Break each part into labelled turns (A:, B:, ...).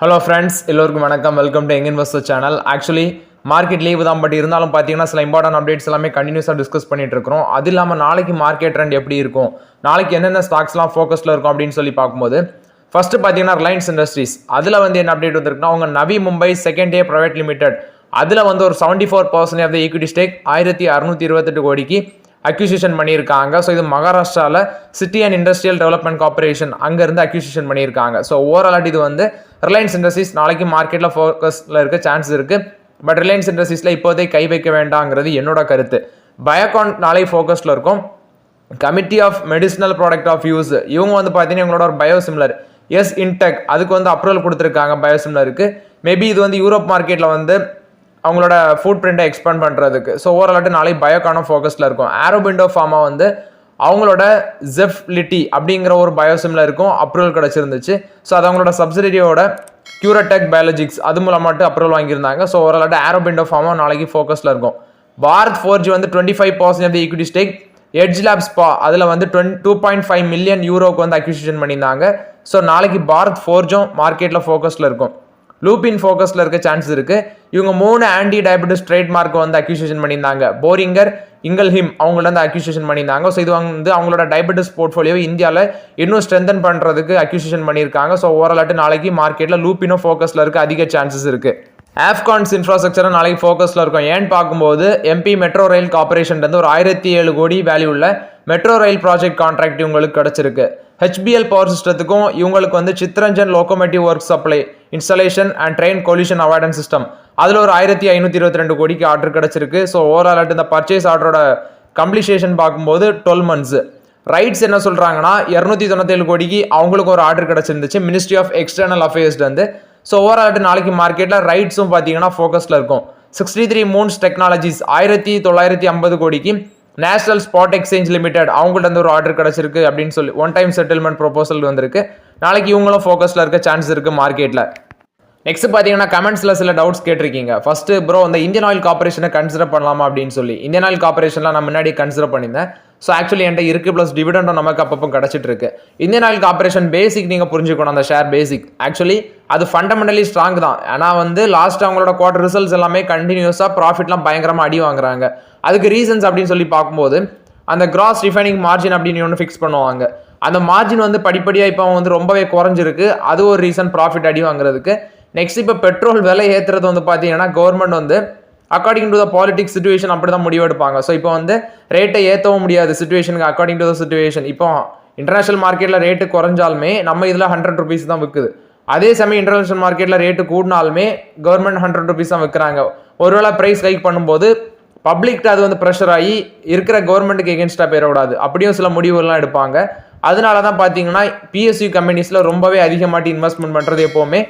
A: Hello friends, எல்லோருக்கும் வணக்கம். Welcome to young investor channel. Actually market leave தான், but இருந்தாலும் பார்த்தீங்கன்னா சில இம்பார்ட்டன்ட் அப்டேட்ஸ் எல்லாமே கண்டினியூஸாக டிஸ்கஸ் பண்ணிட்டு இருக்கிறோம். அது இல்லாமல் நாளைக்கு மார்க்கெட் ட்ரெண்ட் எப்படி இருக்கும், நாளைக்கு என்னென்ன ஸ்டாக்ஸ்லாம் ஃபோக்கஸில் இருக்கும் அப்படின்னு சொல்லி பார்க்கும்போது ஃபர்ஸ்ட் பார்த்தீங்கன்னா ரிலையன்ஸ் இண்டஸ்ட்ரீஸ். அதில் என்ன அப்டேட் வந்திருக்குன்னா, அவங்க Navi Mumbai second day private limited அதில் ஒரு 74% ஆஃப் த ஈக்விட்டி ஸ்டேக் 1628 கோடிக்கு அக்யூசிஷன் பண்ணியிருக்காங்க. ஸோ இது மகாராஷ்டிராவில் city and industrial development corporation அங்கேருந்து அக்யூசிஷன் பண்ணியிருக்காங்க. ஸோ ஓவரால் இது ரிலையன்ஸ் இண்டஸ்ட்ரீஸ் நாளைக்கு மார்க்கெட்டில் ஃபோக்கஸில் இருக்க சான்ஸ் இருக்குது. பட் ரிலையன்ஸ் இண்டஸ்ட்ரீஸில் இப்போதைக்கு கை வைக்க வேண்டாங்கிறது என்னோட கருத்து. பயோகான் நாளை ஃபோக்கஸில் இருக்கும். Committee of medicinal product of use இவங்க பார்த்தீங்கன்னா இவங்களோட ஒரு பயோசிமிலர் இன்டெக் அதுக்கு அப்ரூவல் கொடுத்துருக்காங்க பயோசிமிலருக்கு. மேபி இது யூரோப் மார்க்கெட்டில் அவங்களோட ஃபுட் பிரிண்டை எக்ஸ்பேண்ட் பண்ணுறதுக்கு. ஸோ ஓவராலாட்டு நாளைக்கு பயோகானும் ஃபோக்கஸில் இருக்கும். ஆரோபிண்டோ ஃபார்மா அவங்களோட ஜெஃப்லிட்டி அப்படிங்கிற ஒரு பயோசிமிலருக்கும் அப்ரூவல் கிடச்சிருந்துச்சு. ஸோ அது அவங்களோட சப்சிடரியோட கியூரடெக் பயாலஜிக்ஸ் அது மூலமாட்டு அப்ரூவல் வாங்கியிருந்தாங்க. ஸோ ஓவராலாட்டு ஆரோபிண்டோ ஃபார்மா நாளைக்கு ஃபோக்கஸில் இருக்கும். Bharat 4G 25% of the equity stake Edge labs அதில் 2.5 மில்லியன் யூரோக்கு அக்யூசிஷன் பண்ணியிருந்தாங்க. ஸோ நாளைக்கு பாரத் 4G மார்க்கெட்டில் ஃபோக்கஸில் இருக்கும். லூபின் ஃபோக்கஸில் இருக்க சான்ஸ் இருக்குது. இவங்க 3 anti diabetes trade mark acquisition பண்ணியிருந்தாங்க. போரிங்கர் இங்கல்ஹிம் அவங்கள்ட்ட அக்யூசிஷன் பண்ணியிருந்தாங்க. ஸோ இது அவங்களோட டயபெட்டிஸ் போர்ட்ஃபோலியோ இந்தியாவில் இன்னும் ஸ்ட்ரென்தன் பண்ணுறதுக்கு அக்யூசிஷன் பண்ணியிருக்காங்க. ஸோ ஓவராலாட்டு நாளைக்கு மார்க்கெட்டில் லூபினோ ஃபோக்கஸில் இருக்க அதிக சான்சஸ் இருக்குது. ஆப்கான்ஸ் இன்ஃப்ராஸ்ட்ரக்சர் நாளைக்கு ஃபோக்கஸில் இருக்கும். ஏன்னு பார்க்கும்போது எம்பி மெட்ரோ ரயில் கார்பரேஷன் ஒரு 1007 கோடி வேல்யூ உள்ள மெட்ரோ ரயில் ப்ராஜெக்ட் கான்ட்ராக்ட் இவங்களுக்கு கிடச்சிருக்கு. HBL பவர் சிஸ்டத்துக்கும் இவங்களுக்கு Chittaranjan locomotive work supply installation and train collision avoidance system அதில் ஒரு 1522 கோடிக்கு ஆர்டர் கிடச்சிருக்கு. ஸோ ஓவரால் இந்த பர்ச்சேஸ் ஆர்டரோட கம்ப்ளீஷேஷன் பார்க்கும்போது 12 months. ரைட்ஸ் என்ன சொல்கிறாங்கன்னா 297 கோடிக்கு அவங்களுக்கு ஒரு ஆர்டர் கிடச்சிருந்துச்சு மினிஸ்ட்ரி ஆஃப் எக்ஸ்டர்னல் அஃபேர்ஸ்லேருந்து. ஸோ ஓவரால் நாளைக்கு மார்க்கெட்டில் ரைட்ஸும் பார்த்தீங்கன்னா ஃபோக்கஸில் இருக்கும். 63 மூன்ஸ் டெக்னாலஜிஸ் 1950 கோடிக்கு நேஷனல் ஸ்பாட் எக்ஸ்சேஞ்ச் லிமிடெட் அவங்கள்ட்ட ஒரு ஆர்டர் கிடச்சிருக்கு அப்படின்னு சொல்லி ஒன் டைம் செட்டில்மெண்ட் ப்ரொபோசல் வந்திருக்கு. நாளைக்கு இவங்களும் ஃபோக்கஸில் இருக்க சான்ஸ் இருக்குது மார்க்கெட்டில். நெக்ஸ்ட் பார்த்தீங்கன்னா கமெண்ட்ஸில் சில டவுட்ஸ் கேட்டிருக்கீங்க. ஃபர்ஸ்ட்டு ப்ரோ இந்த இந்தியன் ஆயில் கார்பரேஷனை கன்சிடர் பண்ணலாமா அப்படின்னு சொல்லி. இந்தியன் ஆயில் கார்பரேஷன்லாம் நான் முன்னாடி கன்சிடர் பண்ணியிருந்தேன். ஸோ ஆக்சுவலி என்கிட்ட இருக்குது, ப்ளஸ் டிவிடெண்டும் நமக்கு அப்பப்போ கிடச்சிட்டு இருக்கு. இந்தியன் ஆயில் கார்பரேஷன் பேசிக் நீங்கள் புரிஞ்சுக்கணும். அந்த ஷேர் பேசிக் ஆக்சுவலி அது ஃபண்டமெண்டலி ஸ்ட்ராங் தான். ஆனால் லாஸ்ட் அவங்களோட குவார்டர் ரிசல்ட்ஸ் எல்லாமே கண்டினியூஸாக ப்ராஃபிட்லாம் பயங்கரமாக அடி வாங்குறாங்க. அதுக்கு ரீசன்ஸ் அப்படின்னு சொல்லி பார்க்கும்போது அந்த கிராஸ் ரிஃபைனிங் மார்ஜின் அப்படின்னு ஒன்று ஃபிக்ஸ் பண்ணுவாங்க. அந்த மார்ஜின் படிப்படியாக இப்போ ரொம்பவே குறைஞ்சிருக்கு. அது ஒரு ரீசன் ப்ராஃபிட் அடி வாங்குறதுக்கு. நெக்ஸ்ட் இப்போ பெட்ரோல் விலை ஏற்றுறது பார்த்தீங்கன்னா government according to the politics situation அப்படி தான் முடிவெடுப்பாங்க. ஸோ இப்போ ரேட்டை ஏற்றவும் முடியாது சிச்சுவேஷனுக்கு அக்கார்டிங் டு த சிச்சுவேஷன். இப்போ இன்டர்நேஷனல் மார்க்கெட்டில் ரேட்டு குறைஞ்சாலுமே நம்ம இதில் 100 rupees தான் விற்குது. அதே சமயம் இன்டர்நேஷனல் மார்க்கெட்டில் ரேட்டு கூடினாலுமே கவர்மெண்ட் 100 rupees தான் விற்கிறாங்க. ஒருவேளை ப்ரைஸ் ஹைக் பண்ணும்போது பப்ளிக்ட்டு அது ப்ரெஷர் ஆகி இருக்கிற கவர்மெண்ட்டுக்கு எகென்ஸ்டாக போயிடக்கூடாது. அப்படியும் சில முடிவுகள்லாம் எடுப்பாங்க. அதனால தான் பார்த்தீங்கன்னா PSU கம்பெனிஸில் ரொம்பவே அதிகமாட்டி இன்வெஸ்ட்மெண்ட் பண்ணுறது எப்போவுமே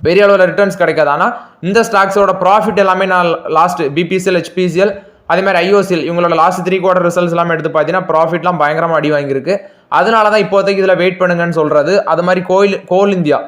A: பெரிய அளவில் ரிட்டர்ன்ஸ் கிடைக்காது. ஆனால் இந்த ஸ்டாக்ஸோட ப்ராஃபிட் எல்லாமே நான் லாஸ்ட் BPCL HPCL அதே மாதிரி IOCL இவங்களோட லாஸ்ட் 3 quarter ரிசல்ட்ஸ் எல்லாமே எடுத்து பார்த்தீங்கன்னா ப்ராஃபிட்லாம் பயங்கரமாக அடி வாங்கியிருக்கு. அதனால தான் இப்போதைக்கு இதில் வெயிட் பண்ணுங்கன்னு சொல்கிறது. அது மாதிரி கோல் இந்தியா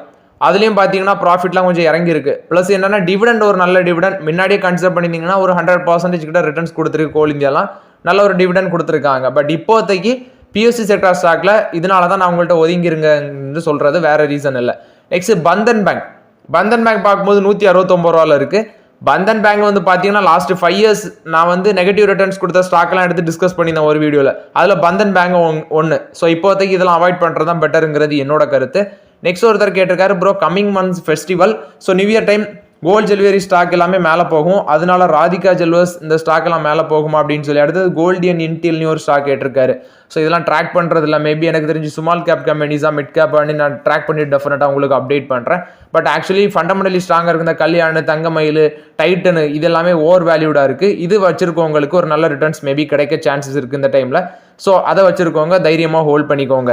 A: அதுலேயும் பார்த்தீங்கன்னா ப்ராஃபிட்லாம் கொஞ்சம் இறங்கியிருக்கு. ப்ளஸ் என்னென்னா டிவிடெண்ட் ஒரு நல்ல டிவிடெண்ட் முன்னாடியே கன்சிடர் பண்ணியிருந்தீங்கன்னா ஒரு 100% கிட்ட ரிட்டர்ன்ஸ் கொடுத்துருக்கு. கோல் இந்தியாலாம் நல்ல ஒரு டிவிடெண்ட் கொடுத்துருக்காங்க. பட் இப்போதைக்கு PSU செக்டார் ஸ்டாக்ல இதனால தான் நான் உங்கள்கிட்ட ஒதுங்கிருங்கன்னு சொல்கிறது, வேற ரீசன் இல்லை. நெக்ஸ்ட் பந்தன் பேங்க் பார்க்கும்போது 169 ரூபாயில் இருக்குது. பந்தன் பேங்க் பார்த்தீங்கன்னா லாஸ்ட் 5 years நான் நெகட்டிவ் ரிட்டர்ன்ஸ் கொடுத்த ஸ்டாக்லாம் எடுத்து டிஸ்கஸ் பண்ணியிருந்தேன் ஒரு வீடியோவில். அதில் பந்தன் பேங்க் ஒன்று. ஸோ இப்போதைக்கு இதெல்லாம் அவாய்ட் பண்ணுறது தான் பெட்டருங்கிறது என்னோட கருத்து. நெக்ஸ்ட் ஒருத்தர் கேட்டிருக்காரு, bro coming months festival, so new year time gold jewellery stock எல்லாமே மேலே போகும், அதனால ராதிகா ஜுவல்லர்ஸ் இந்த ஸ்டாக் எல்லாம் மேலே போகுமா அப்படின்னு சொல்லி. அடுத்தது கோல்டியன் இன்டில்னு ஒரு ஸ்டாக் கேட்டிருக்காரு. ஸோ இதெல்லாம் ட்ராக் பண்ணுறது இல்லை. மேபி எனக்கு தெரிஞ்சு ஸ்மால் கேப் கம்பெனிஸாக மிட் கேப் பண்ணி நான் ட்ராக் பண்ணிட்டு டெஃபினட்டாக உங்களுக்கு அப்டேட் பண்ணுறேன். பட் ஆக்சுவலி ஃபண்டமெண்டலி ஸ்ட்ராங்காக இருக்குது. இந்த கல்யாண், தங்கமயில், டைட்டனு இது எல்லாமே ஓவர் வேல்யூடாக இருக்குது. இது வச்சிருக்கவங்களுக்கு ஒரு நல்ல ரிட்டர்ன்ஸ் மேபி கிடைக்க சான்சஸ் இருக்குது இந்த டைமில். ஸோ அதை வச்சிருக்கவங்க தைரியமாக ஹோல்ட் பண்ணிக்கோங்க.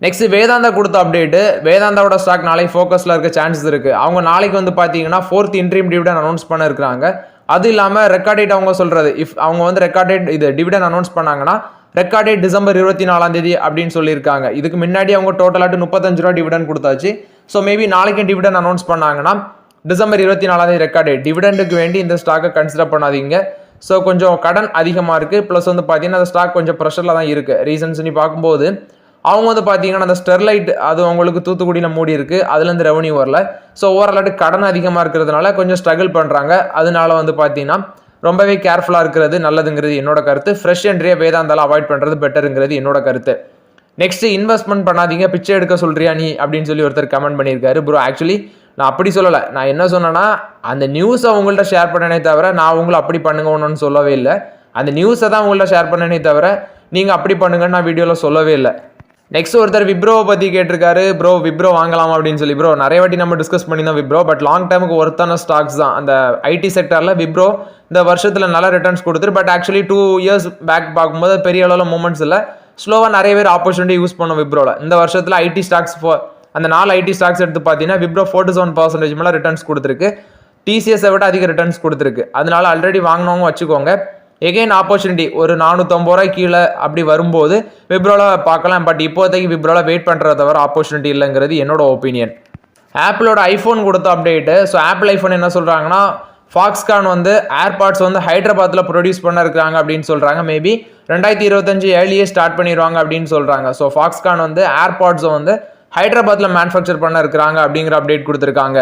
A: நெக்ஸ்ட் வேதாந்தா கொடுத்த அப்டேட்டு. வேதாந்தாவோட ஸ்டாக் நாளைக்கு ஃபோக்கஸில் இருக்க சான்சஸ் இருக்குது. அவங்க நாளைக்கு பார்த்தீங்கன்னா 4th இன்ட்ரீம் டிவிடெண்ட் அனௌன்ஸ் பண்ண இருக்கிறாங்க. அது இல்லாமல் ரெக்கார்ட் டேட் அவங்க சொல்கிறது, இஃப் அவங்க ரெக்கார்ட் டேட் இது டிவிடெண்ட் அனௌன்ஸ் பண்ணாங்கன்னா ரெக்கார்ட் டேட் டிசம்பர் 24 அப்படின்னு சொல்லியிருக்காங்க. இதுக்கு முன்னாடி அவங்க டோட்டலாட்டு 35 ரூபா டிவிடெண்ட் கொடுத்தாச்சு. ஸோ மேபி நாளைக்கு டிவிடெண்ட் அனௌன்ஸ் பண்ணாங்கன்னா டிசம்பர் 24 ரெக்கார்ட் டேட். டிவிடெண்டுக்கு வேண்டி இந்த ஸ்டாக்கை கன்சிடர் பண்ணாதீங்க. ஸோ கொஞ்சம் கடன் அதிகமாக இருக்குது. ப்ளஸ் பார்த்தீங்கன்னா அந்த ஸ்டாக் கொஞ்சம் ப்ரெஷரில் தான் இருக்குது. ரீசன்ஸ் நீ பார்க்கும்போது அவங்க வந்து பார்த்தீங்கன்னா அந்த ஸ்டெர்லைட் அது அவங்களுக்கு தூத்துக்குடியில் மூடி இருக்குது, அதுலேருந்து ரெவன்யூ வரல. ஸோ ஓவராலாட்டு கடன் அதிகமாக இருக்கிறதுனால கொஞ்சம் ஸ்ட்ரகிள் பண்ணுறாங்க. அதனால வந்து பார்த்தீங்கன்னா ரொம்பவே கேர்ஃபுல்லாக இருக்கிறது நல்லதுங்கிறது என்னோட கருத்து. ஃப்ரெஷ் என்ட்ரியை வேதாந்தால அவாய்ட் பண்ணுறது பெட்டருங்கிறது என்னோட கருத்து. நெக்ஸ்ட், இன்வெஸ்ட்மெண்ட் பண்ணாதீங்க, பிச்சை எடுக்க சொல்றியா நீ அப்படின்னு சொல்லி ஒருத்தர் கமெண்ட் பண்ணியிருக்காரு. ப்ரோ ஆக்சுவலி நான் அப்படி சொல்லலை. நான் என்ன சொன்னேன்னா அந்த நியூஸை உங்கள்கிட்ட ஷேர் பண்ணனே தவிர நான் உங்களை அப்படி பண்ணுங்க ஒன்றுன்னு சொல்லவே இல்லை. அந்த நியூஸை தான் உங்கள்கிட்ட ஷேர் பண்ணனே தவிர நீங்கள் அப்படி பண்ணுங்கன்னு நான் வீடியோவில் சொல்லவே இல்லை. நெக்ஸ்ட் ஒருத்தர் விப்ரோவை பற்றி கேட்டிருக்காரு. ப்ரோ விப்ரோ வாங்கலாமா அப்படின்னு சொல்லி. ப்ரோ நிறைய வாட்டி நம்ம டிஸ்கஸ் பண்ணியிருந்தோம் விப்ரோ, பட் லாங் டைமுக்கு ஒர்த்தான ஸ்டாக்ஸ் தான். அந்த ஐடி செக்டரில் விப்ரோ இந்த வருஷத்தில் நல்ல ரிட்டர்ன்ஸ் கொடுத்துரு. பட் ஆக்சுவலி 2 இயர்ஸ் பேக் பார்க்கும்போது பெரிய அளவில் மூமெண்ட்ஸ் இல்லை. ஸ்லோவாக நிறைய பேர் ஆப்பர்ச்சுனிட்டி யூஸ் பண்ணோம் விப்ரோவில். இந்த வருஷத்தில் ஐடி ஸ்டாக்ஸ் அந்த 4 ஐடி ஸ்டாக்ஸ் எடுத்து பார்த்தீங்கன்னா விப்ரோ 47% மேலே ரிட்டர்ன்ஸ் கொடுத்துருக்கு. டிசிஎஸை விட அதிக ரிட்டர்ன்ஸ் கொடுத்துருக்கு. அதனால ஆல்ரெடி வாங்கினவங்க வச்சுக்கோங்க. எகெயின் ஆப்பர்ச்சுனிட்டி ஒரு 450 ரூபாய் கீழே அப்படி வரும்போது விப்ரோவில் பார்க்கலாம். பட் இப்போதைக்கு விப்ரோவில் வெயிட் பண்ணுறத தவிர ஆப்பர்ச்சுனிட்டி இல்லைங்கிறது என்னோட ஒப்பீனியன். ஆப்பிளோட ஐஃபோன் கொடுத்த அப்டேட்டு. ஸோ ஆப்பிள் ஐஃபோன் என்ன சொல்கிறாங்கன்னா ஃபாக்ஸ்கான் வந்து ஏர்பாட்ஸ் வந்து ஹைதராபாத்தில் ப்ரொடியூஸ் பண்ண இருக்கிறாங்க அப்படின்னு சொல்கிறாங்க. மேபி 2025 ஏர்லியே ஸ்டார்ட் பண்ணிடுவாங்க அப்படின்னு சொல்கிறாங்க. ஸோ ஃபாக்ஸ்கான் வந்து ஏர்பாட்ஸை வந்து ஹைதராபாத்தில் மேனுஃபேக்சர் பண்ண இருக்கிறாங்க அப்படிங்கிற அப்டேட் கொடுத்துருக்காங்க.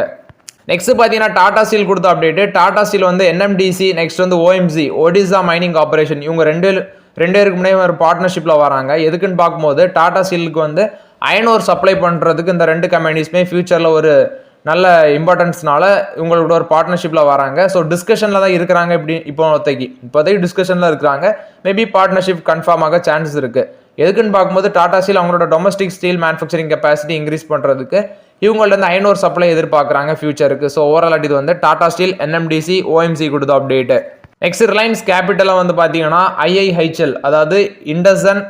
A: நெக்ஸ்ட் பார்த்தீங்கன்னா டாடா ஸ்டீல் கொடுத்த அப்டேட்டு. டாடா ஸ்டீல் வந்து என்எம்டிசி, நெக்ஸ்ட் வந்து ஓஎம்சி, ஒடிசா மைனிங் கார்பரேஷன், இவங்க ரெண்டு பேருக்கு முன்னாடி ஒரு பார்ட்னர்ஷிப்பில் வராங்க. எதுக்குன்னு பார்க்கும்போது டாடா ஸ்டீலுக்கு வந்து அயன் ஓர் சப்ளை பண்ணுறதுக்கு இந்த 2 கம்பெனிஸுமே ஃபியூச்சரில் ஒரு நல்ல இம்பார்ட்டன்ஸ்னால இவங்களோட ஒரு பார்ட்னர்ஷிப்பில் வராங்க. ஸோ டிஸ்கஷனில் தான் இருக்கிறாங்க. இப்போதைக்கு டிஸ்கஷனில் இருக்கிறாங்க. மேபி பார்ட்னர்ஷிப் கன்ஃபார்ம் ஆக சான்சஸ் இருக்குது. எதுக்குன்னு பார்க்கும்போது டாடா ஸ்டீல் அவங்களோட domestic steel manufacturing capacity increase பண்ணுறதுக்கு இவங்கள்ட்ட அயன் ஓர் சப்ளை எதிர்பார்க்குறாங்க ஃபியூச்சருக்கு. ஸோ ஓவரால் இது வந்து டாடா ஸ்டீல், என்எம்டிசி, ஓஎம்சி கொடுத்த அப்டேட்டு. நெக்ஸ்ட் ரிலையன்ஸ் கேபிட்டலை வந்து பார்த்தீங்கன்னா ஐஐஹெச்எல், அதாவது இண்டஸ்இன்,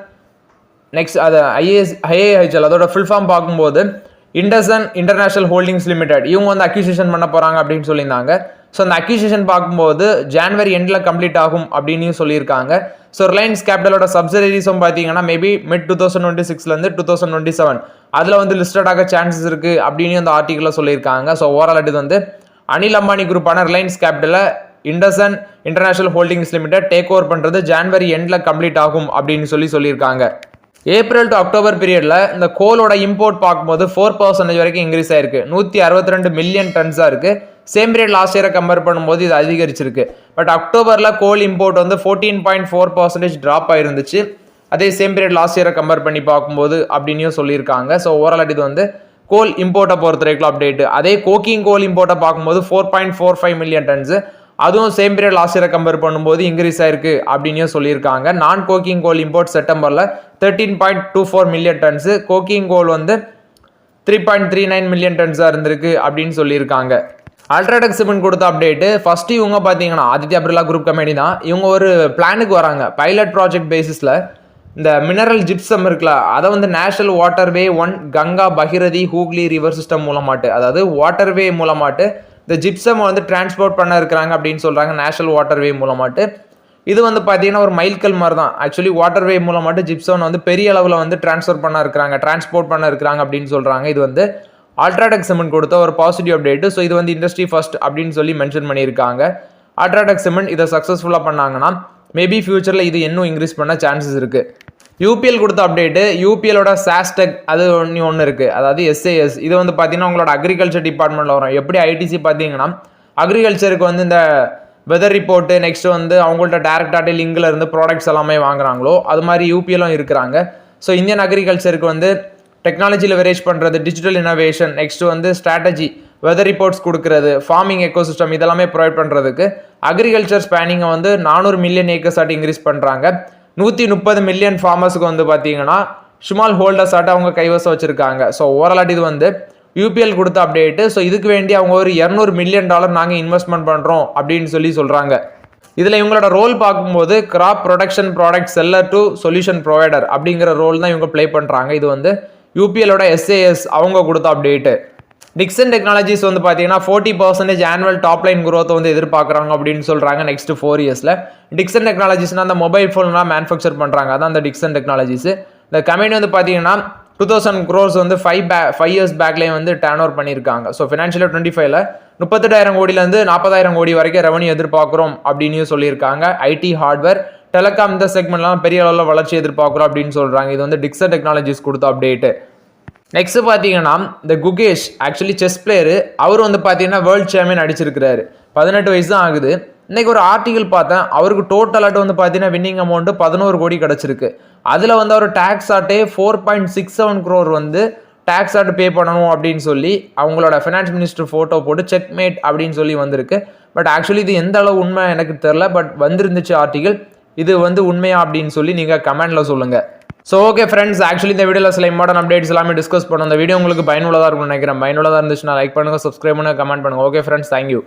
A: நெக்ஸ்ட் அது ஐஐஹெச்எல் அதோட ஃபுல் ஃபார்ம் பார்க்கும்போது இண்டஸ்இன் இன்டர்நேஷனல் ஹோல்டிங்ஸ் லிமிடெட், இவங்க வந்து அக்யூசிஷன் பண்ண போகிறாங்க அப்படின்னு சொல்லியிருந்தாங்க. ஸோ அந்த அக்யூசிஷன் பார்க்கும்போது ஜான்வரி எண்டில் கம்ப்ளீட் ஆகும் அப்படின்னு சொல்லியிருக்காங்க. ஸோ ரிலையன்ஸ் கேபிட்டலோட சப்சிடரிஸும் பார்த்தீங்கன்னா மேபி மிட் 2026 2027 அதில் வந்து லிஸ்டட் ஆக சான்சஸ் இருக்குது அப்படின்னு அந்த ஆர்டிக்கலில் சொல்லியிருக்காங்க. ஸோ ஓவரால் இது வந்து அனில் அம்பானி குரூப்பான ரிலையன்ஸ் கேபிட்டலை IndusInd international holdings limited take over பண்ணுறது ஜான்வரி எண்டில் கம்ப்ளீட் ஆகும் அப்படின்னு சொல்லியிருக்காங்க. ஏப்ரல் டு அக்டோபர் பீரியடில் இந்த கோலோட இம்போர்ட் பார்க்கும்போது 4% வரைக்கும் இன்க்ரீஸ் ஆயிருக்கு. 162 மில்லியன் டன்ஸாக இருக்குது. சேம் பீரியட் லாஸ்ட் இயரை கம்பேர் பண்ணும்போது இது அதிகரிச்சிருக்கு. பட் அக்டோபரில் கோல் இம்போர்ட் வந்து 14.4% ட்ராப் ஆயிருந்துச்சு. அதே சேம் பீரியட் லாஸ்ட் இயரை கம்பேர் பண்ணி பார்க்கும்போது அப்படின்னு சொல்லியிருக்காங்க. ஸோ ஓவரால் இது வந்து கோல் இம்போர்ட்டை பொறுத்த வரைக்கும் அப்டேட்டு. அதே கோக்கிங் கோல் இம்போர்ட்டை பார்க்கும்போது 4.45 மில்லியன் டன்ஸு, அதுவும் சேம் பீரியட் லாஸ்ட் இயரை கம்பேர் பண்ணும்போது இன்க்ரீஸ் ஆயிருக்கு அப்படின்னு சொல்லியிருக்காங்க. நான் கோக்கிங் கோல் இம்போர்ட் செப்டம்பரில் 13.24 மில்லியன் டன்ஸு, கோக்கிங் கோல் வந்து 3.39 மில்லியன் டன்ஸாக இருந்திருக்கு அப்படின்னு சொல்லியிருக்காங்க. அல்ட்ராடெக் சிமெண்ட் கொடுத்த அப்டேட்டு. ஃபர்ஸ்ட் இவங்க பார்த்தீங்கன்னா ஆதித்யா பிர்லா குரூப் கம்பெனி தான். இவங்க ஒரு பிளானுக்கு வராங்க. பைலட் ப்ராஜெக்ட் பேசிஸில் இந்த மினரல் ஜிப்சம் இருக்குல்ல, அதை வந்து national waterway 1 Ganga Bhagirathi Hooghly river system மூலமாட்டு, அதாவது வாட்டர்வே மூலமாட்டு இந்த ஜிப்சம் வந்து டிரான்ஸ்போர்ட் பண்ண இருக்கிறாங்க அப்படின்னு சொல்கிறாங்க. நேஷனல் வாட்டர்வே மூலமாட்டு இது வந்து பார்த்தீங்கன்னா ஒரு மைல்கல் மாதிரி தான். ஆக்சுவலி வாட்டர்வே மூலமாட்டு ஜிப்சம் வந்து பெரிய அளவில் வந்து டிரான்ஸ்போர்ட் பண்ண இருக்கிறாங்க அப்படின்னு சொல்கிறாங்க. இது வந்து அல்ட்ராடெக் சிமெண்ட் கொடுத்த ஒரு பாசிட்டிவ் அப்டேட்டு. ஸோ இது வந்து இண்டஸ்ட்ரி ஃபர்ஸ்ட் அப்படின்னு சொல்லி மென்ஷன் பண்ணியிருக்காங்க. அல்ட்ராடெக் சிமெண்ட் இதை சக்ஸஸ்ஃபுல்லாக பண்ணாங்கன்னா மேபி ஃபியூச்சரில் இது இன்னும் இன்க்ரீஸ் பண்ண சான்சஸ் இருக்குது. யூபிஎல் கொடுத்த அப்டேட்டு. யூபிஎலோட சாஸ்டெக் அது ஒன்று இருக்குது, அதாவது எஸ்ஏஎஸ். இது வந்து பார்த்தீங்கன்னா உங்களோட அக்ரிகல்ச்சர் டிபார்ட்மெண்ட்டில் வரும். எப்படி ஐடிசி பார்த்தீங்கன்னா அக்ரிகல்ச்சருக்கு வந்து இந்த வெதர் ரிப்போர்ட்டு, நெக்ஸ்ட் வந்து அவங்கள்ட்ட டேரக்டாக லிங்கில் இருந்து ப்ராடக்ட்ஸ் எல்லாமே வாங்குறாங்களோ அது மாதிரி யூபிஎலும் இருக்கிறாங்க. ஸோ இந்தியன் அக்ரிகல்ச்சருக்கு வந்து டெக்னாலஜி லெவரேஜ் பண்ணுறது, டிஜிட்டல் இனோவேஷன், நெக்ஸ்ட் வந்து ஸ்ட்ராட்டஜி, வெதர் ரிப்போர்ட்ஸ் கொடுக்குறது, ஃபார்மிங் எக்கோசிஸ்டம் இதெல்லாமே ப்ரொவைட் பண்ணுறதுக்கு அக்ரிகல்ச்சர் ஸ்பேனிங்கை வந்து 400 மில்லியன் ஏக்கர்ஸ் ஆட்டி இன்க்ரீஸ் பண்ணுறாங்க. 130 மில்லியன் ஃபார்மர்ஸுக்கு வந்து பார்த்தீங்கன்னா ஸ்மால் ஹோல்டர்ஸ் ஆட்ட அவங்க கைவசம் வச்சுருக்காங்க. ஸோ ஓவரால் இது வந்து யூபிஎல் கொடுத்த அப்டேட்டு. ஸோ இதுக்கு வேண்டி அவங்க ஒரு $200 மில்லியன் நாங்கள் இன்வெஸ்ட்மெண்ட் பண்ணுறோம் அப்படின்னு சொல்கிறாங்க. இதில் இவங்களோட ரோல் பார்க்கும்போது graph production product seller to solution provider அப்படிங்கிற ரோல் தான் இவங்க ப்ளே பண்ணுறாங்க. இது வந்து யூபிஎலோட எஸ்ஏஎஸ் அவங்க கொடுத்த அப்டேட்டு. டிக்சன் டெக்னாலஜிஸ் வந்து பார்த்தீங்கன்னா 40% ஆனுவல் டாப் லைன் குரோத்தை வந்து எதிர்பார்க்குறாங்க அப்படின்னு சொல்கிறாங்க நெக்ஸ்ட் 4 இயர்ஸில். டிக்சன் டெக்னாலஜிஸ்னால் அந்த மொபைல் ஃபோன்லாம் மேனுஃபேக்சர் பண்ணுறாங்க, அதான் அந்த டிக்சன் டெக்னாலஜிஸ். இந்த கம்பெனி வந்து பார்த்தீங்கன்னா 2000 crores வந்து 5 இயர்ஸ் பேக்லேயே வந்து டர்ன் ஓவர் பண்ணியிருக்காங்க. ஸோ ஃபினான்ஷியல் 25ல் 38,000 கோடியிலேருந்து 40,000 கோடி வரைக்கும் ரெவன்யூ எதிர்பார்க்குறோம் அப்படின்னு சொல்லியிருக்காங்க. ஐடி, ஹார்ட்வேர், டெலிகாம் இந்த செக்மெண்ட்லாம் பெரிய அளவில் வளர்ச்சி எதிர்பார்க்குறோம் அப்படின்னு சொல்கிறாங்க. இது வந்து டிக்ஸர் டெக்னாலஜிஸ் கொடுத்த அப்டேட்டு. நெக்ஸ்ட் பார்த்தீங்கன்னா இந்த குகேஷ் ஆக்சுவலி செஸ் பிளேயரு, அவர் வந்து பார்த்தீங்கன்னா வேர்ல்டு சாம்பியன் அடிச்சிருக்கிறாரு. 18 வயசு தான் ஆகுது. இன்னைக்கு ஒரு ஆர்டிகல் பார்த்தேன், அவருக்கு டோட்டலாட்டு வந்து பார்த்தீங்கன்னா வின்னிங் அமௌண்ட் 11 கோடி கிடச்சிருக்கு. அதில் வந்து அவர் டேக்ஸ் ஆட்டே 4.67 crore வந்து டேக்ஸ் ஆட்டு பே பண்ணணும் அப்படின்னு சொல்லி அவங்களோட ஃபினான்ஸ் மினிஸ்டர் ஃபோட்டோ போட்டு செக்மேட் அப்படின்னு சொல்லி வந்திருக்கு. பட் ஆக்சுவலி இது எந்த அளவு உண்மை எனக்கு தெரில, பட் வந்துருந்துச்சு ஆர்டிகல். இது வந்து உண்மையா அப்படின்னு சொல்லி நீங்கள் கமெண்ட்டில் சொல்லுங்கள். ஸோ ஓகே ஃப்ரெண்ட்ஸ், ஆக்சுவலி இந்த வீடியோவில் சில இம்பார்ட்டன் அப்டேட்ஸ் எல்லாமே டிஸ்கஸ் பண்ணோம். இந்த வீடியோ உங்களுக்கு பயனுள்ளதாக இருக்கும்னு நினைக்கிறேன். பயனுள்ளதாக இருந்துச்சுன்னா லைக் பண்ணுங்கள், சப்ஸ்கிரைப் பண்ணுங்கள், கமெண்ட் பண்ணுங்கள். Okay friends, thank you.